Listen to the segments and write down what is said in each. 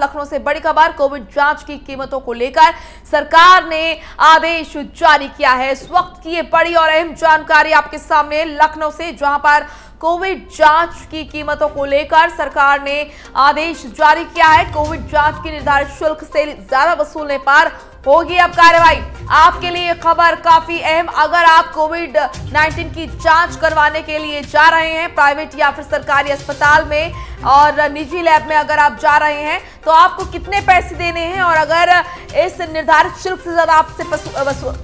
लखनऊ से बड़ी खबर, कोविड जांच की कीमतों को लेकर सरकार ने आदेश जारी किया है। इस वक्त की ये बड़ी और अहम जानकारी आपके सामने लखनऊ से, जहां पर कोविड जांच की कीमतों को लेकर सरकार ने आदेश जारी किया है। कोविड जांच की निर्धारित शुल्क से ज्यादा वसूलने पर होगी अब कार्रवाई। आपके लिए खबर काफी अहम, अगर आप कोविड-19 की जांच करवाने के लिए जा रहे हैं प्राइवेट या फिर सरकारी अस्पताल में और निजी लैब में अगर आप जा रहे हैं तो आपको कितने पैसे देने हैं, और अगर इस निर्धारित शुल्क से ज्यादा आपसे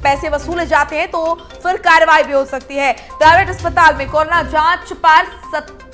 पैसे वसूले जाते हैं तो फिर कार्रवाई भी हो सकती है। प्राइवेट अस्पताल में कोरोना जांच पर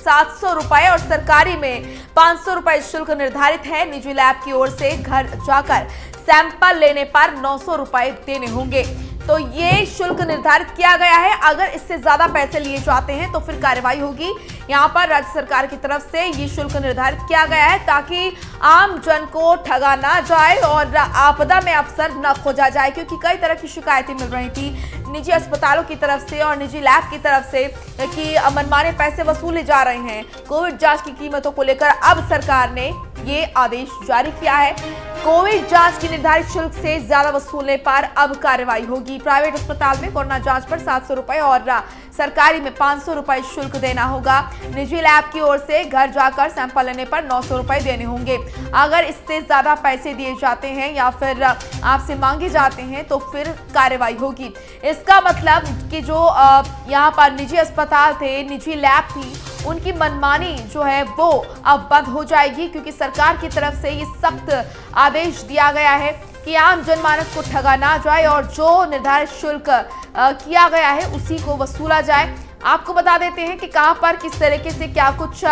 700 रुपए और सरकारी में 500 रुपए शुल्क निर्धारित है। निजी लैब की ओर से घर जाकर सैंपल लेने पर 900 रुपए देने होंगे। तो ये शुल्क निर्धारित किया गया है। अगर इससे ज्यादा पैसे लिए जाते हैं तो फिर कार्रवाई होगी। यहाँ पर राज्य सरकार की तरफ से ये शुल्क निर्धारित किया गया है ताकि आम जन को ठगा ना जाए और आपदा में अफसर न खोजा जाए, क्योंकि कई तरह की शिकायतें मिल रही थी निजी अस्पतालों की तरफ से और निजी लैब की तरफ से कि मनमाने पैसे वसूले जा रहे हैं। कोविड जांच की कीमतों को लेकर अब सरकार ने ये आदेश जारी किया है। कोविड जांच की निर्धारित शुल्क से ज्यादा वसूलने पर अब कार्रवाई होगी। प्राइवेट अस्पताल में कोरोना जांच पर 700 रुपए और सरकारी में 500 रुपए शुल्क देना होगा। निजी लैब की ओर से घर जाकर सैंपल लेने पर 900 रुपए देने होंगे। अगर इससे ज्यादा पैसे दिए जाते हैं या फिर आपसे मांगे जाते हैं तो फिर कार्रवाई होगी। इसका मतलब कि जो यहाँ पर निजी अस्पताल थे, निजी लैब थी, उनकी मनमानी जो है वो अब बंद हो जाएगी, क्योंकि सरकार की तरफ से ये सख्त आदेश दिया गया है कि आम जनमानस को ठगा ना जाए और जो निर्धारित शुल्क किया गया है उसी को वसूला जाए। आपको बता देते हैं कि कहां पर किस तरीके से क्या कुछ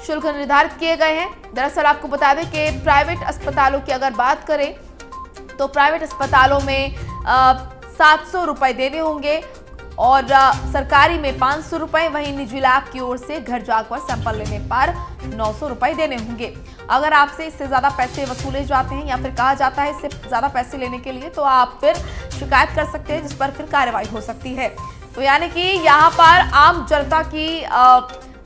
शुल्क निर्धारित किए गए हैं। दरअसल आपको बता दें कि प्राइवेट अस्पतालों की अगर बात करें तो प्राइवेट अस्पतालों में 700 रुपए देने होंगे और सरकारी में 500 रुपए, वहीं निजी लैब की ओर से घर जाकर सैंपल लेने पर 900 रुपए देने होंगे। अगर आपसे इससे ज्यादा पैसे वसूले जाते हैं या फिर कहा जाता है इससे ज्यादा पैसे लेने के लिए, तो आप फिर शिकायत कर सकते हैं, जिस पर फिर कार्रवाई हो सकती है। तो यानी कि यहाँ पर आम जनता की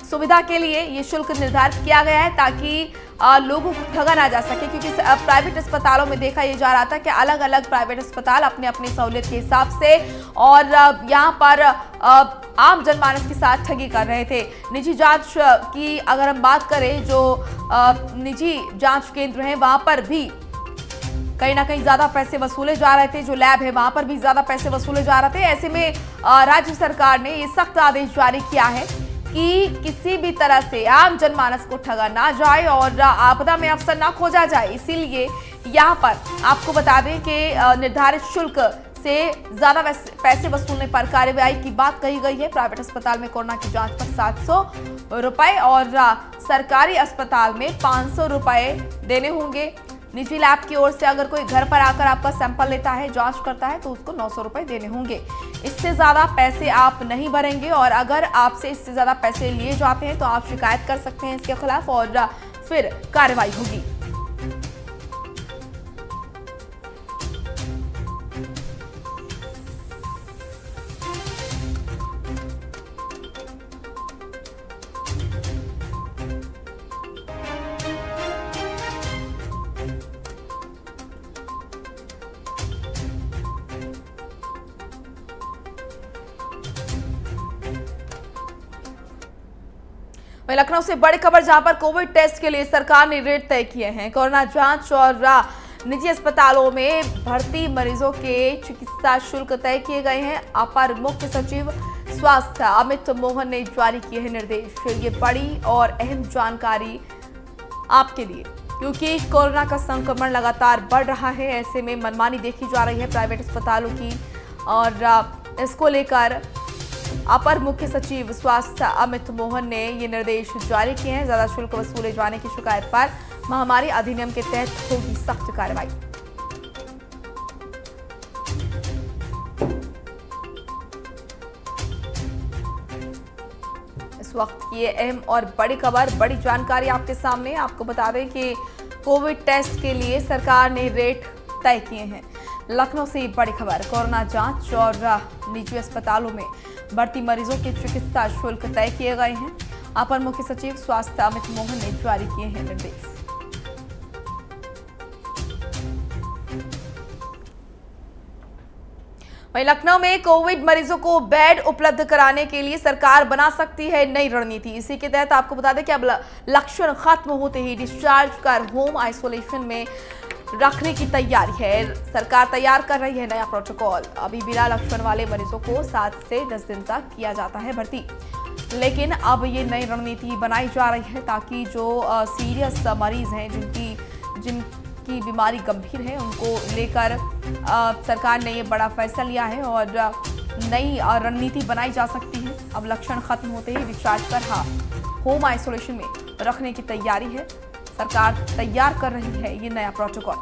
सुविधा के लिए ये शुल्क निर्धारित किया गया है ताकि लोगों को ठगा ना जा सके, क्योंकि प्राइवेट अस्पतालों में देखा ये जा रहा था कि अलग अलग प्राइवेट अस्पताल अपने अपने सहूलियत के हिसाब से और यहाँ पर आम जनमानस के साथ ठगी कर रहे थे। निजी जांच की अगर हम बात करें, जो निजी जांच केंद्र हैं वहां पर भी कहीं ना कहीं ज्यादा पैसे वसूले जा रहे थे। जो लैब है वहां पर भी ज्यादा पैसे वसूले जा रहे थे। ऐसे में राज्य सरकार ने ये सख्त आदेश जारी किया है कि किसी भी तरह से आम जनमानस को ठगा ना जाए और आपदा में अफसर ना खोजा जाए। इसीलिए यहाँ पर आपको बता दें कि निर्धारित शुल्क से ज्यादा पैसे वसूलने पर कार्रवाई की बात कही गई है। प्राइवेट अस्पताल में कोरोना की जांच पर 700 रुपए और सरकारी अस्पताल में 500 रुपए देने होंगे। निजी लैब की ओर से अगर कोई घर पर आकर आपका सैंपल लेता है, जांच करता है, तो उसको 900 रुपए देने होंगे। इससे ज्यादा पैसे आप नहीं भरेंगे और अगर आपसे इससे ज्यादा पैसे लिए जाते हैं तो आप शिकायत कर सकते हैं इसके खिलाफ और फिर कार्रवाई होगी। लखनऊ से बड़ी खबर, जहां पर कोविड टेस्ट के लिए सरकार ने रेट तय किए हैं। कोरोना जांच और निजी अस्पतालों में भर्ती मरीजों के चिकित्सा शुल्क तय किए गए हैं। अपर मुख्य सचिव स्वास्थ्य अमित मोहन ने जारी किए हैं निर्देश। ये बड़ी और अहम जानकारी आपके लिए, क्योंकि कोरोना का संक्रमण लगातार बढ़ रहा है। ऐसे में मनमानी देखी जा रही है प्राइवेट अस्पतालों की और इसको लेकर अपर मुख्य सचिव स्वास्थ्य अमित मोहन ने ये निर्देश जारी किए हैं। ज्यादा शुल्क वसूले जाने की शिकायत पर महामारी अधिनियम के तहत होगी सख्त कार्रवाई। इस वक्त की अहम और बड़ी खबर, बड़ी जानकारी आपके सामने। आपको बता दें कि कोविड टेस्ट के लिए सरकार ने रेट तय किए हैं। लखनऊ से बड़ी खबर, कोरोना जांच और निजी अस्पतालों में भर्ती मरीजों के चिकित्सा शुल्क तय किए गए हैं। अपर मुख्य सचिव स्वास्थ्य अमित मोहन ने जारी किए हैं निर्देश। वहीं लखनऊ में कोविड मरीजों को बेड उपलब्ध कराने के लिए सरकार बना सकती है नई रणनीति। इसी के तहत आपको बता दें कि अब लक्षण खत्म होते ही डिस्चार्ज कर होम आइसोलेशन में रखने की तैयारी है। सरकार तैयार कर रही है नया प्रोटोकॉल। अभी बिना लक्षण वाले मरीजों को 7 से 10 दिन तक किया जाता है भर्ती, लेकिन अब ये नई रणनीति बनाई जा रही है ताकि जो सीरियस मरीज हैं जिनकी बीमारी गंभीर है उनको लेकर सरकार ने ये बड़ा फैसला लिया है और नई रणनीति बनाई जा सकती है। अब लक्षण खत्म होते ही डिस्चार्ज कर होम आइसोलेशन में रखने की तैयारी है। सरकार तैयार कर रही है ये नया प्रोटोकॉल।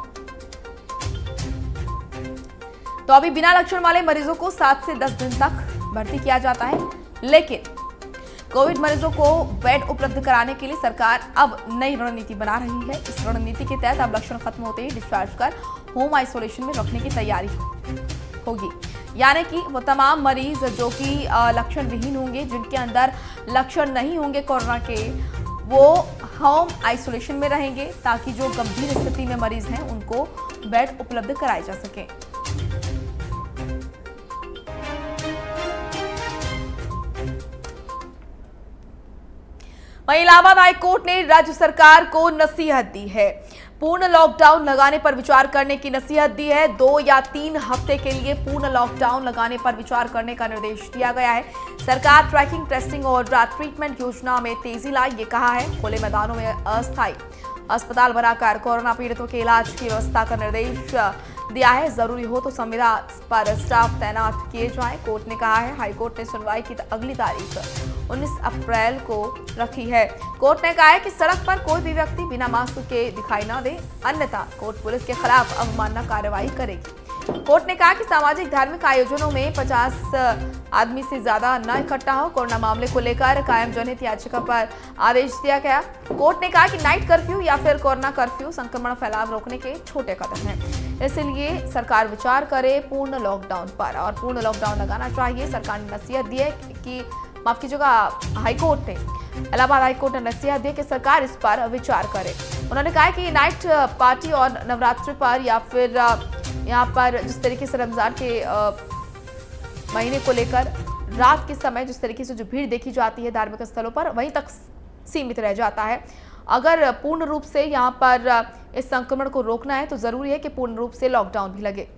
तो अभी बिना लक्षण वाले मरीजों को 7 से 10 दिन तक भर्ती किया जाता है, लेकिन कोविड मरीजों को बेड उपलब्ध कराने के लिए सरकार अब नई रणनीति बना रही है। इस रणनीति के तहत अब लक्षण खत्म होते ही डिस्चार्ज कर होम आइसोलेशन में रखने की तैयारी होगी, यानी कि वो तमाम मरीज जो कि लक्षण विहीन होंगे, जिनके अंदर लक्षण नहीं होंगे कोरोना के, वो होम आइसोलेशन में रहेंगे ताकि जो गंभीर स्थिति में मरीज हैं उनको बेड उपलब्ध कराए जा सके। वहीं इलाहाबाद हाईकोर्ट ने राज्य सरकार को नसीहत दी है। पूर्ण लॉकडाउन लगाने पर विचार करने की नसीहत दी है। 2 या 3 हफ्ते के लिए पूर्ण लॉकडाउन लगाने पर विचार करने का निर्देश दिया गया है। सरकार ट्रैकिंग, टेस्टिंग और ट्रीटमेंट योजना में तेजी लाए, ये कहा है। खुले मैदानों में अस्थायी अस्पताल बनाकर कोरोना पीड़ितों के इलाज की व्यवस्था का निर्देश दिया है। जरूरी हो तो संविदा पर स्टाफ तैनात किए जाएं, कोर्ट ने कहा है। हाईकोर्ट ने सुनवाई की अगली तारीख 19 अप्रैल को रखी है। कोर्ट ने कहा है कि सड़क पर कोई भी व्यक्ति बिना मास्क के दिखाई न दे, अन्यथा कोर्ट पुलिस के खिलाफ अवमानना कार्रवाई करेगी। कोर्ट ने कहा कि सामाजिक धार्मिक आयोजनों में 50 आदमी से ज्यादा न इकट्ठा हो। कोरोना मामले को लेकर कायम जनहित याचिका पर आदेश दिया गया। कोर्ट ने कहा कि नाइट कर्फ्यू या फिर कोरोना कर्फ्यू संक्रमण फैलाव रोकने के छोटे कदम हैं, इसलिए सरकार विचार करे पूर्ण लॉकडाउन पर और पूर्ण लॉकडाउन लगाना चाहिए। सरकार ने नसीहत दी है कि माफ कीजिएगा, हाईकोर्ट ने इलाहाबाद हाईकोर्ट ने नसीहत दी कि सरकार इस पर विचार करे। उन्होंने कहा कि नाइट पार्टी और नवरात्रि पर या फिर यहाँ पर जिस तरीके से रमजान के महीने को लेकर रात के समय जिस तरीके से जो भीड़ देखी जाती है धार्मिक स्थलों पर, वहीं तक सीमित रह जाता है। अगर पूर्ण रूप से यहाँ पर इस संक्रमण को रोकना है तो जरूरी है कि पूर्ण रूप से लॉकडाउन भी लगे।